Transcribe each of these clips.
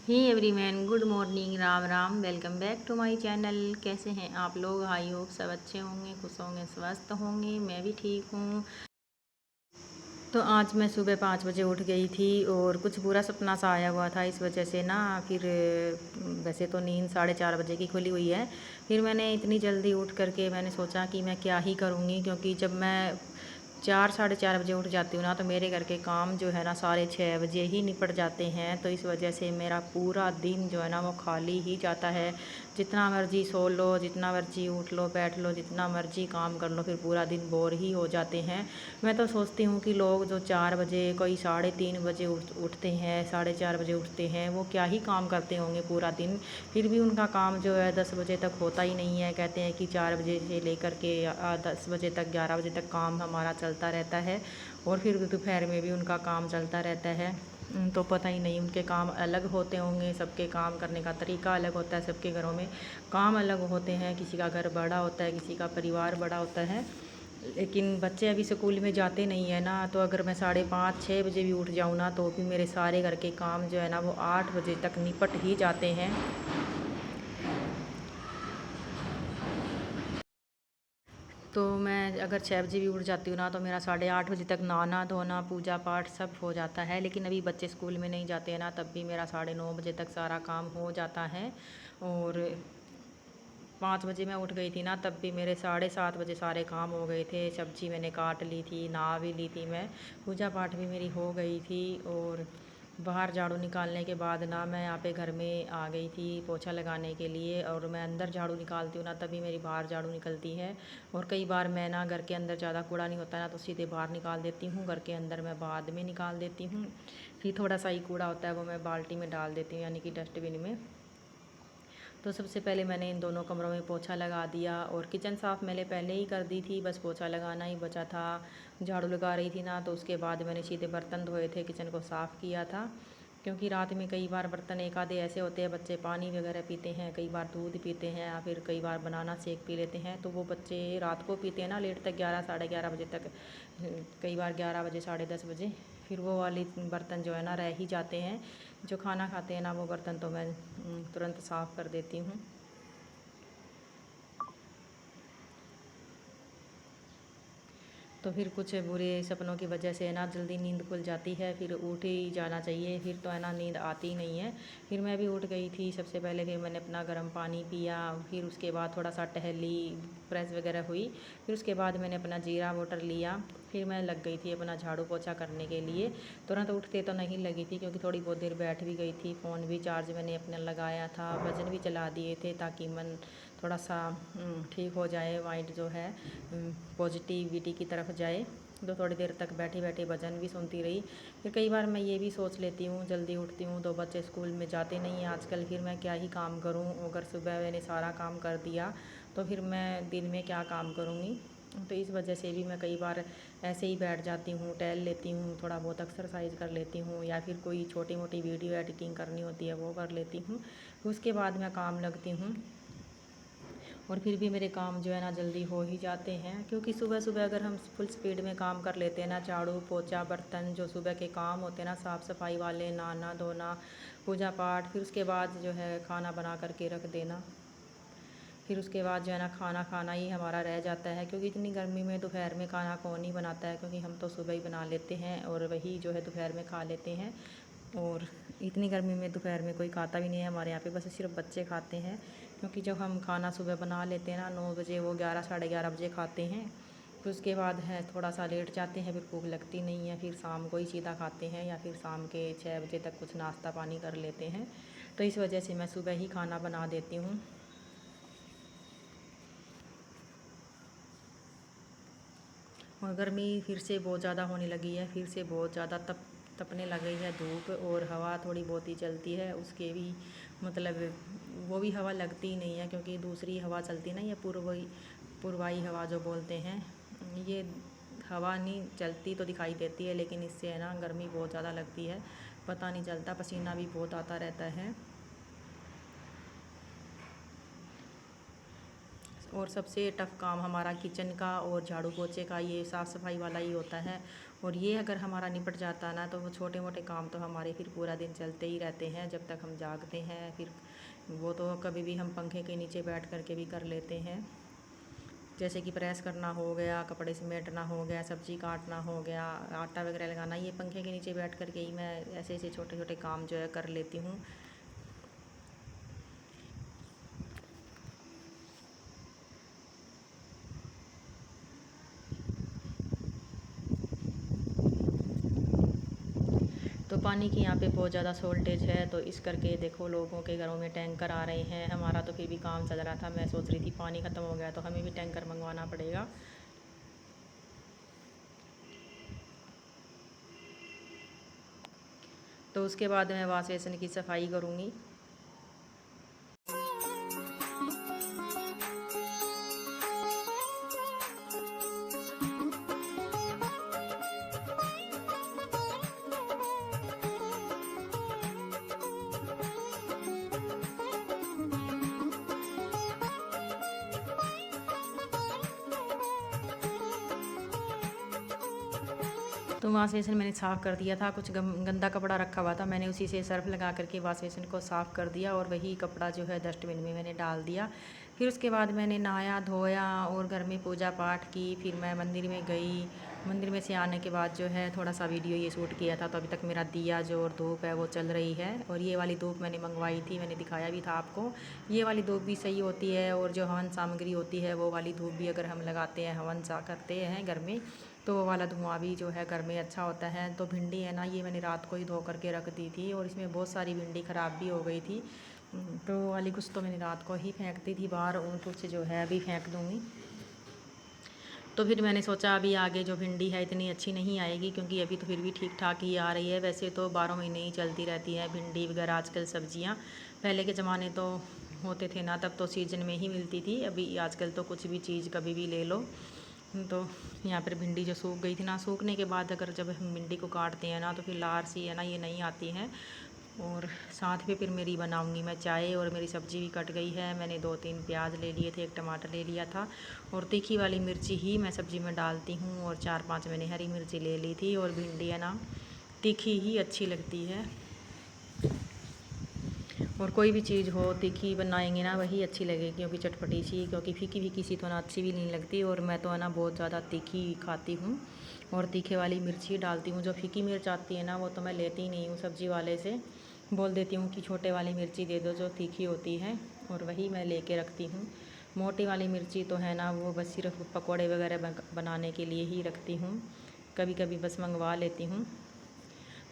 Hey everyone, good morning, Ram Ram. Welcome back to my channel. कैसे हैं आप लोग? आई होप सब अच्छे होंगे, खुश होंगे, स्वस्थ होंगे। मैं भी ठीक हूँ। तो आज मैं सुबह 5 बजे उठ गई थी और कुछ बुरा सपना सा आया हुआ था, इस वजह से ना फिर वैसे तो नींद 4:30 बजे की खुली हुई है। फिर मैंने इतनी जल्दी उठ करके मैंने सोचा कि मैं क्या ही करूँगी, क्योंकि जब मैं 4 साढ़े 4 बजे उठ जाती हूँ ना, तो मेरे घर के काम जो है ना 6:30 बजे ही निपट जाते हैं। तो इस वजह से मेरा पूरा दिन जो है ना वो खाली ही जाता है। जितना मर्जी सो लो, जितना मर्जी उठ लो, बैठ लो, जितना मर्जी काम कर लो, फिर पूरा दिन बोर ही हो जाते हैं। मैं तो सोचती हूँ कि लोग जो 4 बजे, कोई 3:30 बजे उठते हैं, 4:30 बजे उठते हैं, वो क्या ही काम करते होंगे पूरा दिन। फिर भी उनका काम जो है 10 बजे तक होता ही नहीं है। कहते हैं कि 4 बजे से लेकर के 10 बजे तक, 11 बजे तक काम हमारा चलता रहता है, और फिर दोपहर में भी उनका काम चलता रहता है। तो पता ही नहीं, उनके काम अलग होते होंगे, सबके काम करने का तरीका अलग होता है, सबके घरों में काम अलग होते हैं। किसी का घर बड़ा होता है, किसी का परिवार बड़ा होता है। लेकिन बच्चे अभी स्कूल में जाते नहीं है ना, तो अगर मैं 5:30 6 बजे भी उठ जाऊँ ना, तो भी मेरे सारे घर के काम जो है ना वो 8 बजे तक निपट ही जाते हैं। तो मैं अगर 6 बजे भी उठ जाती हूँ ना, तो मेरा 8:30 बजे तक नहाना धोना पूजा पाठ सब हो जाता है। लेकिन अभी बच्चे स्कूल में नहीं जाते हैं ना, तब भी मेरा 9:30 बजे तक सारा काम हो जाता है। और 5 बजे मैं उठ गई थी ना, तब भी मेरे 7:30 बजे सारे काम हो गए थे। सब्जी मैंने काट ली थी, नहा भी ली थी मैं, पूजा पाठ भी मेरी हो गई थी। और बाहर झाड़ू निकालने के बाद ना मैं यहाँ पे घर में आ गई थी पोछा लगाने के लिए। और मैं अंदर झाड़ू निकालती हूँ ना, तभी मेरी बाहर झाड़ू निकलती है। और कई बार मैं ना घर के अंदर ज़्यादा कूड़ा नहीं होता ना, तो सीधे बाहर निकाल देती हूँ। घर के अंदर मैं बाद में निकाल देती हूँ। फिर थोड़ा सा ही कूड़ा होता है वो मैं बाल्टी में डाल देती हूँ, यानी कि डस्टबिन में। तो सबसे पहले मैंने इन दोनों कमरों में पोछा लगा दिया, और किचन साफ़ मैंने पहले ही कर दी थी, बस पोछा लगाना ही बचा था। झाड़ू लगा रही थी ना, तो उसके बाद मैंने सीधे बर्तन धोए थे, किचन को साफ़ किया था। क्योंकि रात में कई बार बर्तन एक आधे ऐसे होते हैं, बच्चे पानी वगैरह पीते हैं, कई बार दूध पीते हैं, या फिर कई बार बनाना शेक पी लेते हैं। तो वो बच्चे रात को पीते हैं ना लेट तक, 11 साढ़े 11 बजे तक, कई बार 11 बजे, 10:30 बजे। फिर वो वाले बर्तन जो है ना रह ही जाते हैं। जो खाना खाते हैं ना, वो बर्तन तो मैं तुरंत साफ़ कर देती हूँ। तो फिर कुछ बुरे सपनों की वजह से ना जल्दी नींद खुल जाती है, फिर उठ ही जाना चाहिए, फिर तो है ना नींद आती ही नहीं है। फिर मैं भी उठ गई थी सबसे पहले, फिर मैंने अपना गर्म पानी पिया, फिर उसके बाद थोड़ा सा टहली, फ्रेश वगैरह हुई। फिर उसके बाद मैंने अपना जीरा वाटर लिया। फिर मैं लग गई थी अपना झाड़ू पोछा करने के लिए। तुरंत उठते तो नहीं लगी थी, क्योंकि थोड़ी बहुत देर बैठ भी गई थी। फ़ोन भी चार्ज मैंने अपना लगाया था, भजन भी चला दिए थे, ताकि मन थोड़ा सा ठीक हो जाए, माइंड जो है पॉजिटिविटी की तरफ जाए। तो थोड़ी देर तक बैठे बैठे भजन भी सुनती रही। फिर कई बार मैं ये भी सोच लेती हूँ, जल्दी उठती हूँ तो बच्चे स्कूल में जाते नहीं हैं आजकल, फिर मैं क्या ही काम करूँ। अगर सुबह मैंने सारा काम कर दिया, तो फिर मैं दिन में क्या काम करूँगी। तो इस वजह से भी मैं कई बार ऐसे ही बैठ जाती हूँ, टहल लेती हूँ, थोड़ा बहुत एक्सरसाइज कर लेती हूँ, या फिर कोई छोटी मोटी वीडियो एडिटिंग करनी होती है वो कर लेती हूँ। उसके बाद मैं काम लगती हूँ, और फिर भी मेरे काम जो है ना जल्दी हो ही जाते हैं। क्योंकि सुबह सुबह अगर हम फुल स्पीड में काम कर लेते हैं ना, झाड़ू पोछा बर्तन, जो सुबह के काम होते हैं ना, साफ़ सफाई वाले, नहाना धोना पूजा पाठ, फिर उसके बाद जो है खाना बना करके रख देना, फिर उसके बाद जो है ना खाना खाना ही हमारा रह जाता है। क्योंकि इतनी गर्मी में दोपहर में खाना कौन ही बनाता है, क्योंकि हम तो सुबह ही बना लेते हैं और वही जो है दोपहर में खा लेते हैं। और इतनी गर्मी में दोपहर में कोई खाता भी नहीं है हमारे यहाँ पे, बस सिर्फ बच्चे खाते हैं। क्योंकि जब हम खाना सुबह बना लेते हैं ना 9 बजे, वो 11 साढ़े 11 बजे खाते हैं। फिर उसके बाद है थोड़ा सा लेट जाते हैं, फिर भूख लगती नहीं है, फिर शाम को ही सीधा खाते हैं, या फिर शाम के 6 बजे तक कुछ नाश्ता पानी कर लेते हैं। तो इस वजह से मैं सुबह ही खाना बना देती हूँ। और गर्मी फिर से बहुत ज़्यादा होने लगी है, फिर से बहुत ज़्यादा तपने लग गई है धूप, और हवा थोड़ी बहुत ही चलती है, उसके भी मतलब वो भी हवा लगती ही नहीं है। क्योंकि दूसरी हवा चलती है ना, ये पूर्वाई हवा जो बोलते हैं, ये हवा नहीं चलती तो दिखाई देती है, लेकिन इससे है ना गर्मी बहुत ज़्यादा लगती है, पता नहीं चलता, पसीना भी बहुत आता रहता है। और सबसे टफ़ काम हमारा किचन का और झाड़ू पोछे का, ये साफ़ सफाई वाला ही होता है। और ये अगर हमारा निपट जाता ना तो वो छोटे मोटे काम तो हमारे फिर पूरा दिन चलते ही रहते हैं जब तक हम जागते हैं। फिर वो तो कभी भी हम पंखे के नीचे बैठ कर के भी कर लेते हैं, जैसे कि प्रेस करना हो गया, कपड़े समेटना हो गया, सब्ज़ी काटना हो गया, आटा वगैरह लगाना, ये पंखे के नीचे बैठ कर के ही मैं ऐसे ऐसे छोटे छोटे काम जो है कर लेती हूँ। तो पानी की यहाँ पे बहुत ज़्यादा शॉर्टेज है, तो इस करके देखो लोगों के घरों में टैंकर आ रहे हैं। हमारा तो फिर भी काम चल रहा था, मैं सोच रही थी पानी ख़त्म हो गया तो हमें भी टैंकर मंगवाना पड़ेगा। तो उसके बाद मैं वॉश बेसिन की सफाई करूँगी। तो वॉश बेसिन मैंने साफ़ कर दिया था, कुछ गंदा कपड़ा रखा हुआ था, मैंने उसी से सर्फ़ लगा करके वॉश बेसिन को साफ़ कर दिया और वही कपड़ा जो है डस्टबिन में मैंने डाल दिया। फिर उसके बाद मैंने नहाया धोया और घर में पूजा पाठ की। फिर मैं मंदिर में गई, मंदिर में से आने के बाद जो है थोड़ा सा वीडियो ये शूट किया था। तो अभी तक मेरा दिया जो और धूप है वो चल रही है, और ये वाली धूप मैंने मंगवाई थी, मैंने दिखाया भी था आपको। ये वाली धूप भी सही होती है, और जो हवन सामग्री होती है वो वाली धूप भी अगर हम लगाते हैं, हवन सा करते हैं घर में, तो वो वाला धुआं भी जो है घर में अच्छा होता है। तो भिंडी है ना, ये मैंने रात को ही धो करके रख दी थी, और इसमें बहुत सारी भिंडी ख़राब भी हो गई थी। तो वो वाली कुछ तो मैंने रात को ही फेंक दी थी बाहर, और कुछ जो है अभी फेंक दूँगी। तो फिर मैंने सोचा अभी आगे जो भिंडी है इतनी अच्छी नहीं आएगी, क्योंकि अभी तो फिर भी ठीक ठाक ही आ रही है। वैसे तो 12 महीने ही चलती रहती है भिंडी वगैरह आजकल सब्जियां। पहले के ज़माने तो होते थे ना, तब तो सीजन में ही मिलती थी। अभी आजकल तो कुछ भी चीज़ कभी भी ले लो। तो यहाँ पर भिंडी जो सूख गई थी ना, सूखने के बाद अगर जब हम भिंडी को काटते हैं ना तो फिर लार सी है ना ये नहीं आती है। और साथ में फिर मेरी बनाऊंगी मैं चाय, और मेरी सब्ज़ी भी कट गई है। मैंने 2-3 प्याज ले लिए थे, एक टमाटर ले लिया था, और तीखी वाली मिर्ची ही मैं सब्ज़ी में डालती हूँ, और 4-5 मैंने हरी मिर्ची ले ली थी। और भिंडी है ना तीखी ही अच्छी लगती है, और कोई भी चीज़ हो तीखी बनाएंगे ना वही अच्छी लगेगी, क्योंकि चटपटी सी, क्योंकि फीकी फीकी सी तो ना अच्छी भी नहीं लगती। और मैं तो है ना बहुत ज़्यादा तीखी खाती हूँ, और तीखे वाली मिर्ची डालती हूँ। जो फीकी मिर्च आती है ना वो तो मैं लेती ही नहीं हूँ, सब्ज़ी वाले से बोल देती हूँ कि छोटे वाली मिर्ची दे दो जो तीखी होती है, और वही मैं लेके रखती हूँ। मोटी वाली मिर्ची तो है ना वो बस सिर्फ पकौड़े वगैरह बनाने के लिए ही रखती हूँ, कभी कभी बस मंगवा लेती हूँ।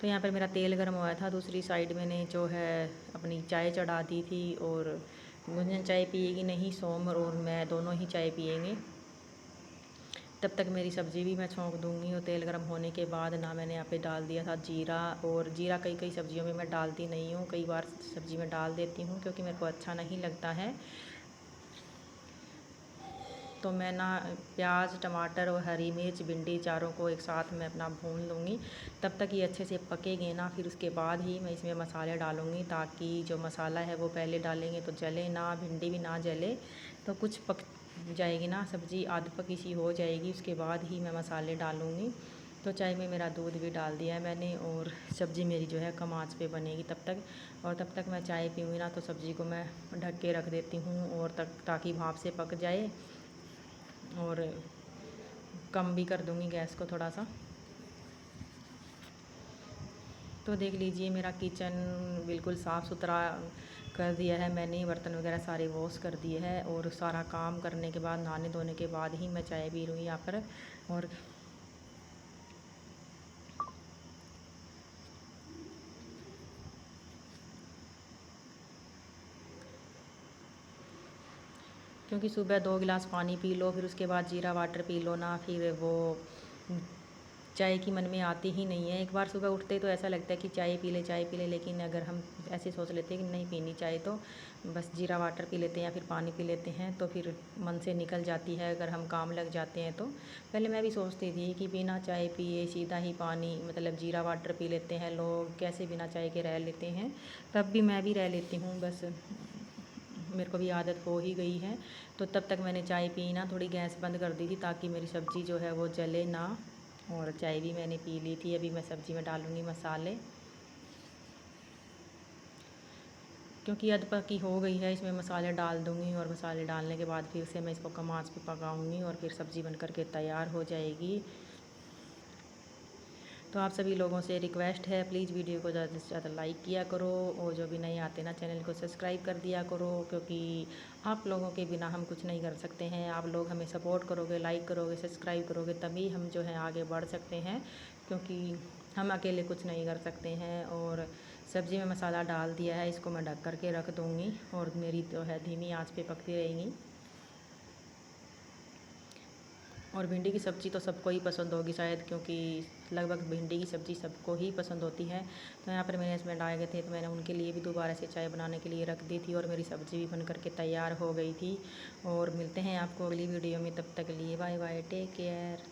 तो यहाँ पर मेरा तेल गर्म हुआ था, दूसरी साइड मैंने जो है अपनी चाय चढ़ा दी थी। और गुंजन चाय पिएगी नहीं, सोम और मैं दोनों ही चाय पिएंगे। तब तक मेरी सब्ज़ी भी मैं छौंक दूँगी। और तेल गर्म होने के बाद ना मैंने यहाँ पे डाल दिया था जीरा, और जीरा कई कई सब्ज़ियों में मैं डालती नहीं हूँ, कई बार सब्ज़ी में डाल देती हूँ क्योंकि मेरे को अच्छा नहीं लगता है। तो मैं ना प्याज टमाटर और हरी मिर्च भिंडी चारों को एक साथ में अपना भून लूँगी। तब तक ये अच्छे से पकेंगे ना, फिर उसके बाद ही मैं इसमें मसाले डालूँगी, ताकि जो मसाला है वो पहले डालेंगे तो जले ना, भिंडी भी ना जले। तो कुछ पक जाएगी ना सब्ज़ी, आध पकी सी हो जाएगी, उसके बाद ही मैं मसाले डालूँगी। तो चाय में मेरा दूध भी डाल दिया है मैंने, और सब्ज़ी मेरी जो है कम आँच पे बनेगी तब तक। और तब तक मैं चाय पीऊँगी ना तो सब्ज़ी को मैं ढक के रख देती हूँ, और ताकि भाप से पक जाए। और कम भी कर दूँगी गैस को थोड़ा सा। तो देख लीजिए मेरा किचन बिल्कुल साफ़ सुथरा कर दिया है मैंने, बर्तन वगैरह सारे वॉश कर दिए हैं। और सारा काम करने के बाद, नहाने धोने के बाद ही मैं चाय पी रही हूँ यहाँ पर। और क्योंकि सुबह 2 गिलास पानी पी लो, फिर उसके बाद जीरा वाटर पी लो ना, फिर वो चाय की मन में आती ही नहीं है। एक बार सुबह उठते तो ऐसा लगता है कि चाय पी ले चाय पी ले, लेकिन अगर हम ऐसे सोच लेते हैं कि नहीं पीनी चाय, तो बस जीरा वाटर पी लेते हैं या फिर पानी पी लेते हैं, तो फिर मन से निकल जाती है अगर हम काम लग जाते हैं तो। पहले मैं भी सोचती थी कि बिना चाय पिए सीधा ही पानी मतलब जीरा वाटर पी लेते हैं लोग, कैसे बिना चाय के रह लेते हैं। तब भी मैं भी रह लेती हूँ, बस मेरे को भी आदत हो ही गई है। तो तब तक मैंने चाय पी ना, थोड़ी गैस बंद कर दी थी ताकि मेरी सब्ज़ी जो है वो जले ना। और चाय भी मैंने पी ली थी। अभी मैं सब्ज़ी में डालूँगी मसाले, क्योंकि अध पकी हो गई है। इसमें मसाले डाल दूँगी और मसाले डालने के बाद फिर से मैं इसको कम आँच पे पकाऊँगी और फिर सब्ज़ी बन कर के तैयार हो जाएगी। तो आप सभी लोगों से रिक्वेस्ट है, प्लीज़ वीडियो को ज़्यादा से ज़्यादा लाइक किया करो और जो भी नहीं आते ना चैनल को सब्सक्राइब कर दिया करो, क्योंकि आप लोगों के बिना हम कुछ नहीं कर सकते हैं। आप लोग हमें सपोर्ट करोगे, लाइक करोगे, सब्सक्राइब करोगे, तभी हम जो है आगे बढ़ सकते हैं, क्योंकि हम अकेले कुछ नहीं कर सकते हैं। और सब्ज़ी में मसाला डाल दिया है, इसको मैं ढक कर के रख दूँगी और मेरी तो है धीमी आँच पे पकती रहेंगी। और भिंडी की सब्ज़ी तो सबको ही पसंद होगी शायद, क्योंकि लगभग भिंडी की सब्ज़ी सबको ही पसंद होती है। तो यहाँ पर मेरे हस्बैंड आए गए थे, तो मैंने उनके लिए भी दोबारा से चाय बनाने के लिए रख दी थी और मेरी सब्ज़ी भी बन कर के तैयार हो गई थी। और मिलते हैं आपको अगली वीडियो में, तब तक के लिए बाय बाय, टेक केयर।